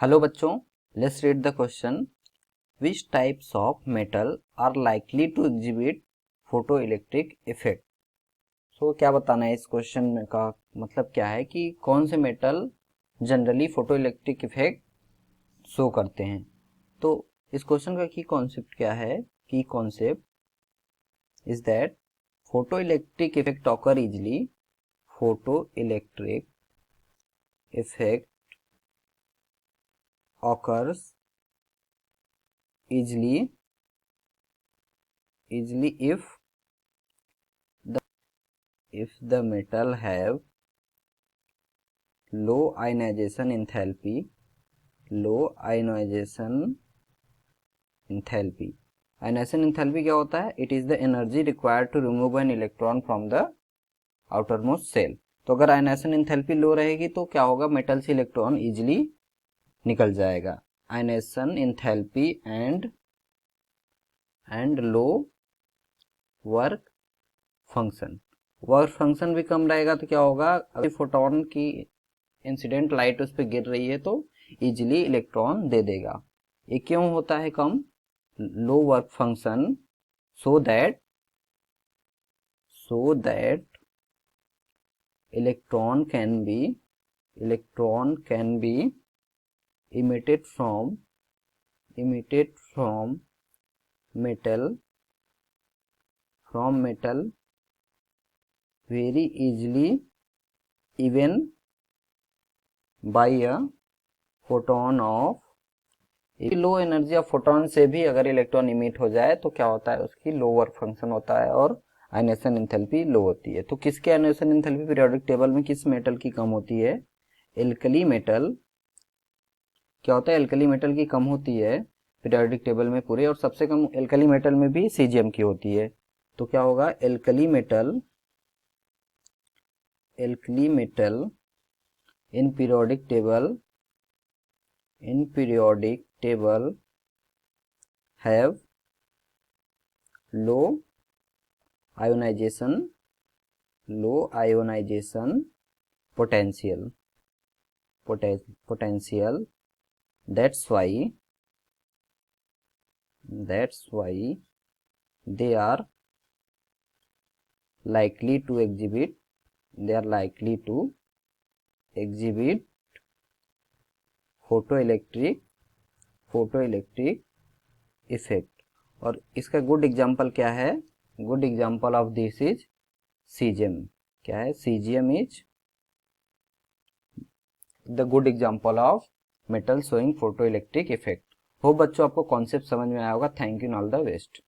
Hello बच्चों, let's read the question. Which types of metal are likely to exhibit photo electric effect. So क्या बताना है इस question में का मतलब क्या है कि कौन से metal generally photo electric effect show करते हैं। तो इस क्वेश्चन का की कॉन्सेप्ट क्या है, की concept is that photo electric effect occur easily, photo electric effect occurs easily if the metal have low ionization enthalpy. Ionization enthalpy क्या होता है? It is the energy required to remove an electron from the outermost shell. तो अगर ionization enthalpy लो रहेगी तो क्या होगा, metal से इलेक्ट्रॉन इजिली निकल जाएगा। Ionisation enthalpy and low work function भी कम रहेगा तो क्या होगा, अगर फोटोन की इंसिडेंट लाइट उस पर गिर रही है तो इजिली इलेक्ट्रॉन दे देगा। ये क्यों होता है कम? Low work function so that electron can be emitted from metal very easily even by a photon of low energy of photon से भी अगर इलेक्ट्रॉन इमिट हो जाए तो क्या होता है, उसकी लो वर्क फंक्शन होता है और आयनाइजेशन एंथैल्पी लो होती है। तो किसके आयनाइजेशन एंथैल्पी पीरियोडिक टेबल में किस मेटल की कम होती है? Alkali metal. क्या होता है, एल्कली मेटल की कम होती है पीरियोडिक टेबल में पूरे, और सबसे कम एल्कली मेटल में भी सीजियम की होती है। तो क्या होगा, alkali metal in periodic table have low ionisation potential. That's why they are likely to exhibit photoelectric effect। और इसका गुड एग्जांपल क्या है? Good example of this is caesium. क्या है? Caesium is the good example of metal showing photoelectric effect. Hope बच्चों आपको concept समझ में आया होगा। Thank you, all the best.